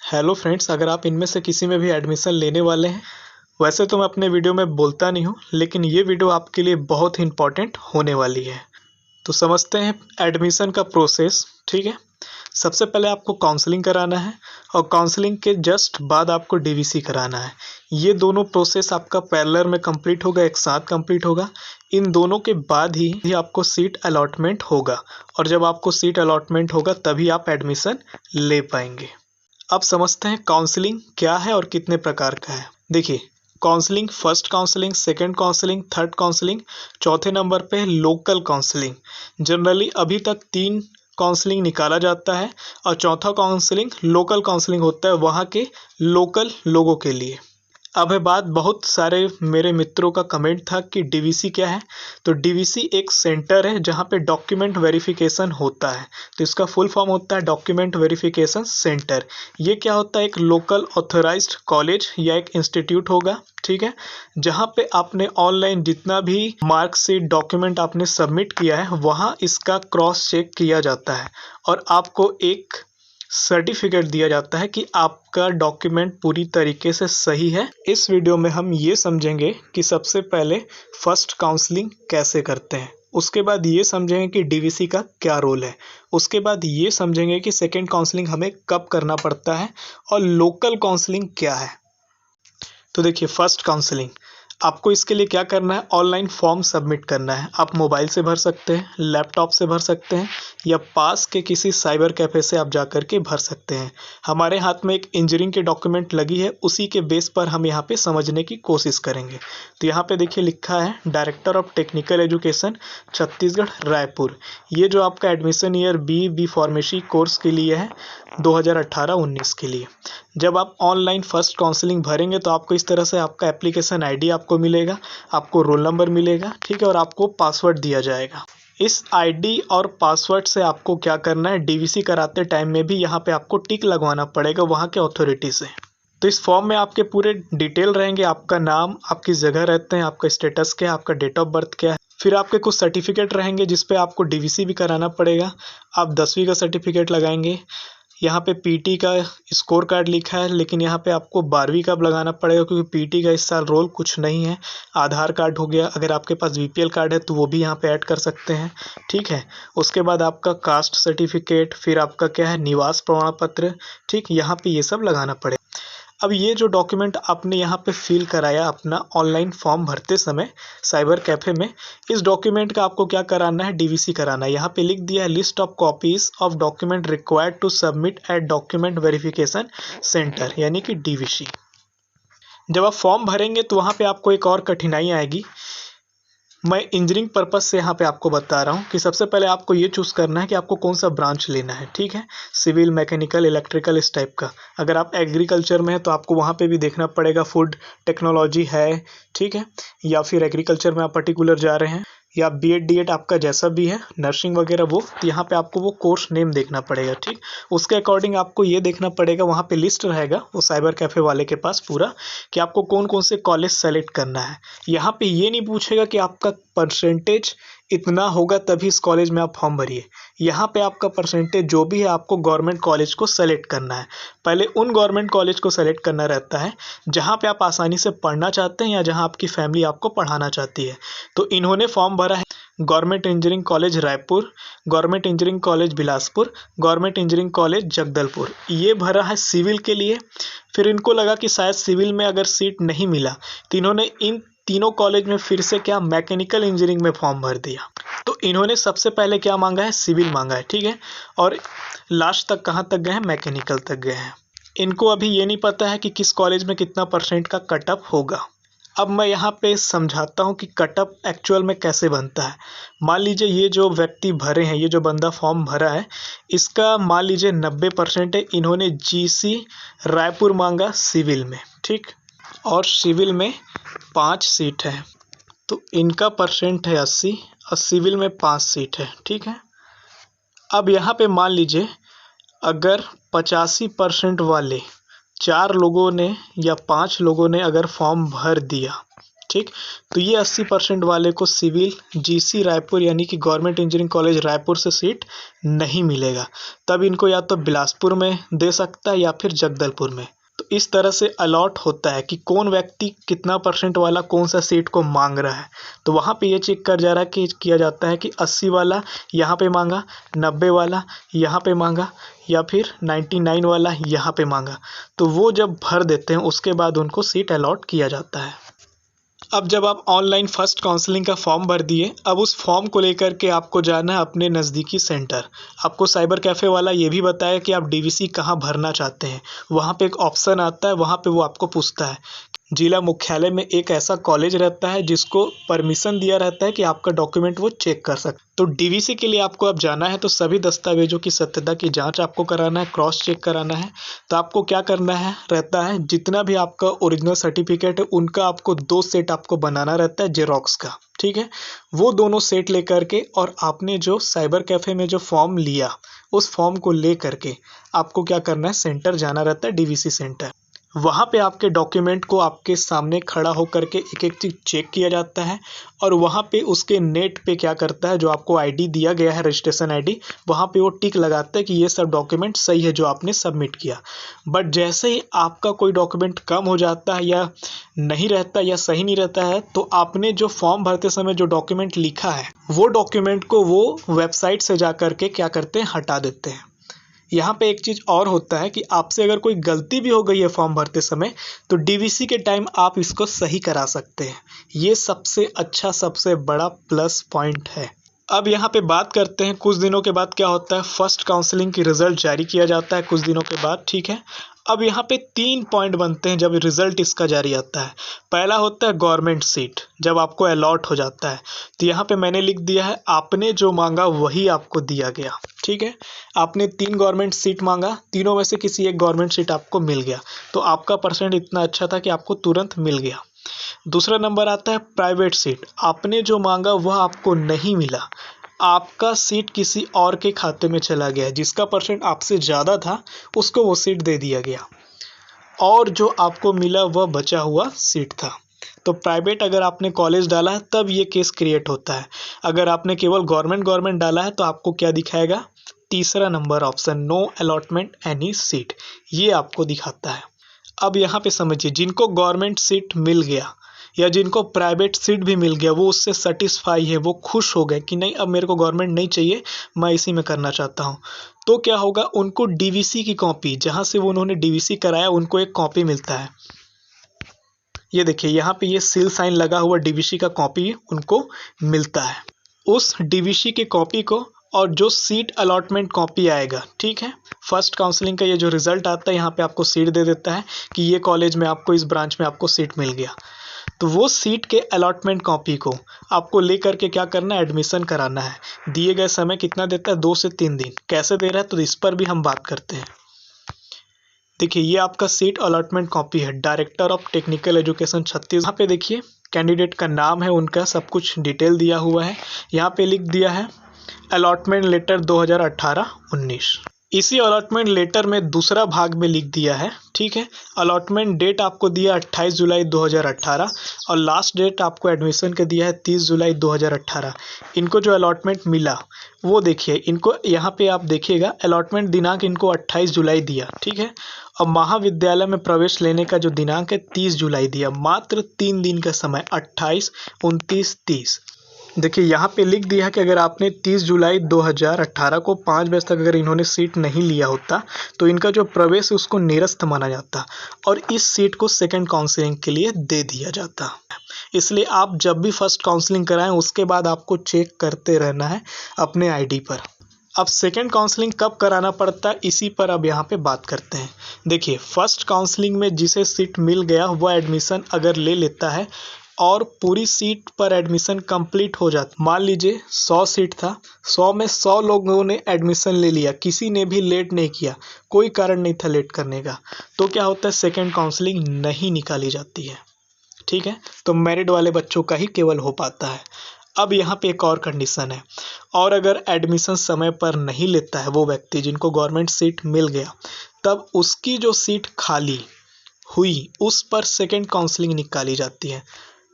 Hello friends, अगर आप इनमें से किसी में भी एडमिशन लेने वाले हैं, वैसे तो मैं अपने वीडियो में बोलता नहीं हूँ, लेकिन ये वीडियो आपके लिए बहुत ही इम्पोर्टेंट होने वाली है। तो समझते हैं एडमिशन का प्रोसेस। ठीक है, सबसे पहले आपको काउंसलिंग कराना है और काउंसलिंग के जस्ट बाद आपको डीवीसी कराना है। ये दोनों प्रोसेस आपका पैरेलल में कंप्लीट होगा, एक साथ कंप्लीट होगा। इन दोनों के बाद ही आपको सीट अलॉटमेंट होगा, और जब आपको सीट अलॉटमेंट होगा तभी आप एडमिशन ले पाएंगे। अब समझते हैं काउंसलिंग क्या है और कितने प्रकार का है। देखिए, counselling, first counselling, second counselling, third counselling, चौथे नंबर पे है लोकल काउंसलिंग। जनरली अभी तक 3 काउंसलिंग निकाला जाता है और चौथा काउंसलिंग लोकल काउंसलिंग होता है वहाँ के लोकल लोगों के लिए। अब है बात, बहुत सारे मेरे मित्रों का कमेंट था कि डीवीसी क्या है। तो डीवीसी एक सेंटर है जहाँ पे डॉक्यूमेंट वेरिफिकेशन होता है। तो इसका फुल फॉर्म होता है डॉक्यूमेंट वेरिफिकेशन सेंटर। ये क्या होता है? एक लोकल ऑथराइज्ड कॉलेज या एक इंस्टीट्यूट होगा, ठीक है, जहाँ पे आपने ऑनलाइन जितना भी मार्कशीट डॉक्यूमेंट आपने सबमिट किया है वहाँ इसका क्रॉस चेक किया जाता है और आपको एक सर्टिफिकेट दिया जाता है कि आपका डॉक्यूमेंट पूरी तरीके से सही है। इस वीडियो में हम ये समझेंगे कि सबसे पहले फर्स्ट काउंसलिंग कैसे करते हैं, उसके बाद ये समझेंगे कि डीवीसी का क्या रोल है, उसके बाद ये समझेंगे कि सेकेंड काउंसलिंग हमें कब करना पड़ता है और लोकल काउंसलिंग क्या है। तो देखिए, फर्स्ट काउंसलिंग आपको इसके लिए क्या करना है? ऑनलाइन फॉर्म सबमिट करना है। आप मोबाइल से भर सकते हैं, लैपटॉप से भर सकते हैं या पास के किसी साइबर कैफ़े से आप जा कर के भर सकते हैं। हमारे हाथ में एक इंजीनियरिंग के डॉक्यूमेंट लगी है, उसी के बेस पर हम यहाँ पे समझने की कोशिश करेंगे। तो यहाँ पे देखिए लिखा है director of technical education Chhattisgarh Raipur. ये जो आपका admission year B pharmacy course के लिए है 2018-19 के लिए। जब आप ऑनलाइन फर्स्ट काउंसलिंग भरेंगे तो आपको इस तरह से आपका एप्लीकेशन आईडी आपको मिलेगा, आपको रोल नंबर मिलेगा, ठीक है, और आपको पासवर्ड दिया जाएगा। इस आईडी और पासवर्ड से आपको क्या करना है? डीवीसी कराते टाइम में भी यहाँ पे आपको टिक लगवाना पड़ेगा वहाँ के अथॉरिटी से। तो इस फॉर्म में आपके पूरे डिटेल रहेंगे, आपका नाम, आप किस जगह रहते हैं, आपका स्टेटस क्या है, आपका डेट ऑफ बर्थ क्या है। फिर आपके कुछ सर्टिफिकेट रहेंगे जिस पे आपको डीवीसी भी कराना पड़ेगा। आप 10वीं का सर्टिफिकेट लगाएंगे। यहाँ पे पीटी का स्कोर कार्ड लिखा है, लेकिन यहाँ पे आपको 12वीं का लगाना पड़ेगा क्योंकि पीटी का इस साल रोल कुछ नहीं है। आधार कार्ड हो गया, अगर आपके पास बीपीएल कार्ड है तो वो भी यहाँ पे ऐड कर सकते हैं, ठीक है। उसके बाद आपका कास्ट सर्टिफिकेट, फिर आपका क्या है, निवास प्रमाण पत्र, ठीक, यहाँ पे ये सब लगाना पड़ेगा। अब ये जो डॉक्यूमेंट आपने यहाँ पे फिल कराया अपना ऑनलाइन फॉर्म भरते समय साइबर कैफे में, इस डॉक्यूमेंट का आपको क्या कराना है? डीवीसी कराना है। यहाँ पे लिख दिया है list of copies of document required to submit at document verification centre, यानी कि डीवीसी। जब आप फॉर्म भरेंगे तो वहाँ पे आपको एक और कठिनाई आएगी। मैं इंजीनियरिंग पर्पस से यहाँ पे आपको बता रहा हूँ कि सबसे पहले आपको ये चूज़ करना है कि आपको कौन सा ब्रांच लेना है, ठीक है, सिविल, मैकेनिकल, इलेक्ट्रिकल, इस टाइप का। अगर आप एग्रीकल्चर में है तो आपको वहाँ पे भी देखना पड़ेगा फूड टेक्नोलॉजी है, ठीक है, या फिर एग्रीकल्चर में आप पर्टिकुलर जा रहे हैं, या बीएड डीएड आपका जैसा भी है, नर्सिंग वगैरह, वो तो यहाँ पे आपको वो कोर्स नेम देखना पड़ेगा, ठीक। उसके अकॉर्डिंग आपको ये देखना पड़ेगा, वहाँ पे लिस्ट रहेगा वो साइबर कैफ़े वाले के पास पूरा, कि आपको कौन कौन से कॉलेज सेलेक्ट करना है। यहाँ पे ये नहीं पूछेगा कि आपका परसेंटेज इतना होगा तभी इस कॉलेज में आप फॉर्म भरिए। यहाँ पे आपका परसेंटेज जो भी है आपको गवर्नमेंट कॉलेज को सेलेक्ट करना है। पहले उन गवर्नमेंट कॉलेज को सेलेक्ट करना रहता है जहाँ पे आप आसानी से पढ़ना चाहते हैं या जहाँ आपकी फैमिली आपको पढ़ाना चाहती है। तो इन्होंने फॉर्म भरा है government engineering college Raipur, government engineering college Bilaspur, government engineering college Jagdalpur, ये भरा है सिविल के लिए। फिर इनको लगा कि शायद सिविल में अगर सीट नहीं मिला तो इन्होंने इन तीनों कॉलेज में फिर से क्या, मैकेनिकल इंजीनियरिंग में फॉर्म भर दिया। तो इन्होंने सबसे पहले क्या मांगा है? सिविल मांगा है, ठीक है, और लास्ट तक कहाँ तक गए हैं? मैकेनिकल तक गए हैं। इनको अभी ये नहीं पता है कि किस कॉलेज में कितना परसेंट का कटअप होगा। अब मैं यहाँ पे समझाता हूँ कि कटअप एक्चुअल में कैसे बनता है। मान लीजिए ये जो व्यक्ति भरे हैं, ये जो बंदा फॉर्म भरा है, इसका मान लीजिए 90% है। इन्होंने जीसी रायपुर मांगा सिविल में, ठीक, और सिविल में 5 सीट है, तो इनका परसेंट है 80 और सिविल में 5 सीट है, ठीक है। अब यहाँ पे मान लीजिए अगर 85% वाले 4 लोगों ने या 5 लोगों ने अगर फॉर्म भर दिया, ठीक। तो ये 80% वाले को सिविल जीसी रायपुर यानी कि गवर्नमेंट इंजीनियरिंग कॉलेज रायपुर से सीट नहीं मिलेगा, तब इनको या तो बिलासपुर में दे सकता है या फिर जगदलपुर में। तो इस तरह से अलॉट होता है कि कौन व्यक्ति कितना परसेंट वाला कौन सा सीट को मांग रहा है। तो वहाँ पे ये चेक कर जा रहा है कि किया जाता है कि 80 वाला यहाँ पे मांगा, 90 वाला यहाँ पे मांगा या फिर 99 वाला यहाँ पे मांगा। तो वो जब भर देते हैं उसके बाद उनको सीट अलॉट किया जाता है। अब जब आप ऑनलाइन फर्स्ट काउंसलिंग का फॉर्म भर दिए, अब उस फॉर्म को लेकर के आपको जाना है अपने नज़दीकी सेंटर। आपको साइबर कैफ़े वाला ये भी बताया कि आप डीवीसी कहाँ भरना चाहते हैं। वहाँ पे एक ऑप्शन आता है, वहाँ पे वो आपको पूछता है। जिला मुख्यालय में एक ऐसा कॉलेज रहता है जिसको परमिशन दिया रहता है कि आपका डॉक्यूमेंट वो चेक कर सकते। तो डीवीसी के लिए आपको अब जाना है तो सभी दस्तावेजों की सत्यता की जांच आपको कराना है, क्रॉस चेक कराना है। तो आपको क्या करना है रहता है, जितना भी आपका ओरिजिनल सर्टिफिकेट है उनका आपको 2 सेट आपको बनाना रहता है जेरोक्स का, ठीक है। वो दोनों सेट लेकर के और आपने जो साइबर कैफ़े में जो फॉर्म लिया उस फॉर्म को ले करके आपको क्या करना है, सेंटर जाना रहता है, डीवीसी सेंटर। वहाँ पे आपके डॉक्यूमेंट को आपके सामने खड़ा होकर के एक-एक चीज़ चेक किया जाता है और वहाँ पे उसके नेट पे क्या करता है, जो आपको आईडी दिया गया है रजिस्ट्रेशन आईडी, वहाँ पे वो टिक लगाता है कि ये सब डॉक्यूमेंट सही है जो आपने सबमिट किया। बट जैसे ही आपका कोई डॉक्यूमेंट कम हो जाता है या नहीं रहता या सही नहीं रहता है, तो आपने जो फॉर्म भरते समय जो डॉक्यूमेंट लिखा है वो डॉक्यूमेंट को वो वेबसाइट से जा कर के क्या करते हैं, हटा देते हैं। यहाँ पे एक चीज़ और होता है कि आपसे अगर कोई गलती भी हो गई है फॉर्म भरते समय, तो डीवीसी के टाइम आप इसको सही करा सकते हैं। ये सबसे अच्छा, सबसे बड़ा प्लस पॉइंट है। अब यहाँ पे बात करते हैं कुछ दिनों के बाद क्या होता है। फर्स्ट काउंसलिंग की रिज़ल्ट जारी किया जाता है कुछ दिनों के बाद, ठीक है। अब यहाँ पे 3 पॉइंट बनते हैं जब रिज़ल्ट इसका जारी आता है। पहला होता है गवर्नमेंट सीट, जब आपको अलॉट हो जाता है। तो यहाँ पे मैंने लिख दिया है, आपने जो मांगा वही आपको दिया गया, ठीक है। आपने 3 गवर्नमेंट सीट मांगा, तीनों में से किसी एक गवर्नमेंट सीट आपको मिल गया, तो आपका परसेंट इतना अच्छा था कि आपको तुरंत मिल गया। दूसरा नंबर आता है प्राइवेट सीट। आपने जो मांगा वह आपको नहीं मिला, आपका सीट किसी और के खाते में चला गया, जिसका परसेंट आपसे ज़्यादा था उसको वो सीट दे दिया गया और जो आपको मिला वह बचा हुआ सीट था। तो प्राइवेट अगर आपने कॉलेज डाला है तब ये केस क्रिएट होता है। अगर आपने केवल गवर्नमेंट डाला है तो आपको क्या दिखाएगा, तीसरा number option, no allotment any seat, ये आपको दिखाता है। अब यहाँ पे समझिए, जिनको गवर्नमेंट सीट मिल गया या जिनको प्राइवेट सीट भी मिल गया, वो उससे सेटिस्फाई है, वो खुश हो गए कि नहीं अब मेरे को गवर्नमेंट नहीं चाहिए, मैं इसी में करना चाहता हूँ। तो क्या होगा, उनको डीवीसी की कॉपी, जहाँ से वो उन्होंने डीवीसी कराया उनको एक कॉपी मिलता है। ये देखिए यहाँ पे ये सील साइन लगा हुआ डीवीसी का कॉपी उनको मिलता है। उस डीवीसी की कॉपी को और जो सीट अलॉटमेंट कॉपी आएगा, ठीक है, फर्स्ट काउंसलिंग का ये जो रिजल्ट आता है यहाँ पे आपको सीट दे देता है कि ये कॉलेज में आपको, इस ब्रांच में आपको सीट मिल गया। तो वो सीट के अलॉटमेंट कॉपी को आपको लेकर के क्या करना है, एडमिशन कराना है। दिए गए समय कितना देता है, 2 से 3 दिन। कैसे दे रहा है तो इस पर भी हम बात करते हैं। देखिए ये आपका सीट अलॉटमेंट कॉपी है, director of technical education Chhattisgarh. यहाँ पे देखिए कैंडिडेट का नाम है, उनका सब कुछ डिटेल दिया हुआ है। यहाँ पे लिख दिया है अलॉटमेंट लेटर 2018-19। इसी अलॉटमेंट लेटर में दूसरा भाग में लिख दिया है, ठीक है, अलॉटमेंट डेट आपको दिया 28 जुलाई 2018 और लास्ट डेट आपको एडमिशन के दिया है 30 जुलाई 2018। इनको जो अलॉटमेंट मिला वो देखिए, इनको यहाँ पे आप देखिएगा अलॉटमेंट दिनांक इनको 28 जुलाई दिया, ठीक है, और महाविद्यालय में प्रवेश लेने का जो दिनांक है 30 जुलाई दिया। मात्र 3 दिन का समय, 28, 29, 30। देखिए यहाँ पे लिख दिया है कि अगर आपने 30 जुलाई 2018 को 5 बजे तक अगर इन्होंने सीट नहीं लिया होता तो इनका जो प्रवेश है उसको निरस्त माना जाता और इस सीट को सेकंड काउंसलिंग के लिए दे दिया जाता। इसलिए आप जब भी फर्स्ट काउंसलिंग कराएं उसके बाद आपको चेक करते रहना है अपने आईडी पर। अब सेकंड काउंसलिंग कब कराना पड़ता है, इसी पर अब यहाँ पे बात करते हैं। देखिए फर्स्ट काउंसलिंग में जिसे सीट मिल गया वह एडमिशन अगर ले लेता है और पूरी सीट पर एडमिशन कंप्लीट हो जाता, मान लीजिए 100 सीट था, 100 में 100 लोगों ने एडमिशन ले लिया, किसी ने भी लेट नहीं किया, कोई कारण नहीं था लेट करने का, तो क्या होता है, सेकंड काउंसलिंग नहीं निकाली जाती है, ठीक है। तो मेरिट वाले बच्चों का ही केवल हो पाता है। अब यहाँ पे एक और कंडीशन है, और अगर एडमिशन समय पर नहीं लेता है वो व्यक्ति जिनको गवर्नमेंट सीट मिल गया, तब उसकी जो सीट खाली हुई उस पर सेकंड काउंसलिंग निकाली जाती है।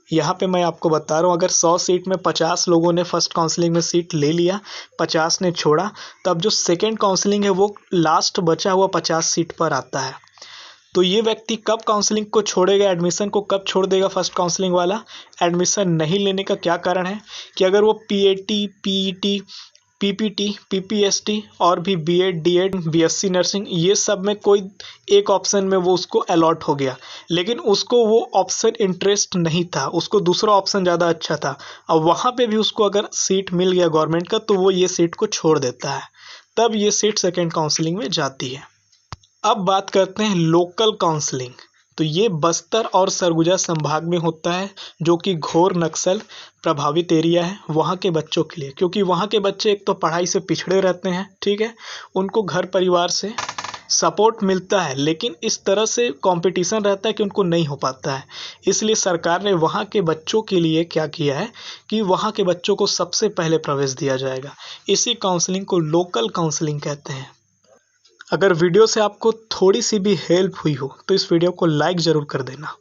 यहाँ पे मैं आपको बता रहा हूँ, अगर 100 सीट में 50 लोगों ने फर्स्ट काउंसलिंग में सीट ले लिया, 50 ने छोड़ा, तब जो सेकेंड काउंसलिंग है वो लास्ट बचा हुआ 50 सीट पर आता है। तो ये व्यक्ति कब काउंसलिंग को छोड़ेगा, एडमिशन को कब छोड़ देगा फर्स्ट काउंसलिंग वाला? एडमिशन नहीं लेने का क्या कारण है कि अगर वो पीएटी, पीईटी, पीपीटी, पीपीएसटी और भी बीएड, डीएड, बीएससी नर्सिंग, ये सब में कोई एक ऑप्शन में वो उसको अलॉट हो गया, लेकिन उसको वो ऑप्शन इंटरेस्ट नहीं था, उसको दूसरा ऑप्शन ज़्यादा अच्छा था, अब वहाँ पे भी उसको अगर सीट मिल गया गवर्नमेंट का, तो वो ये सीट को छोड़ देता है, तब ये सीट सेकेंड काउंसलिंग में जाती है। अब बात करते हैं लोकल काउंसलिंग। तो ये बस्तर और सरगुजा संभाग में होता है, जो कि घोर नक्सल प्रभावित एरिया है वहाँ के बच्चों के लिए, क्योंकि वहाँ के बच्चे एक तो पढ़ाई से पिछड़े रहते हैं, ठीक है, उनको घर परिवार से सपोर्ट मिलता है, लेकिन इस तरह से कंपटीशन रहता है कि उनको नहीं हो पाता है। इसलिए सरकार ने वहाँ के बच्चों के लिए क्या किया है कि वहाँ के बच्चों को सबसे पहले प्रवेश दिया जाएगा। इसी काउंसलिंग को लोकल काउंसलिंग कहते हैं। अगर वीडियो से आपको थोड़ी सी भी हेल्प हुई हो तो इस वीडियो को लाइक ज़रूर कर देना।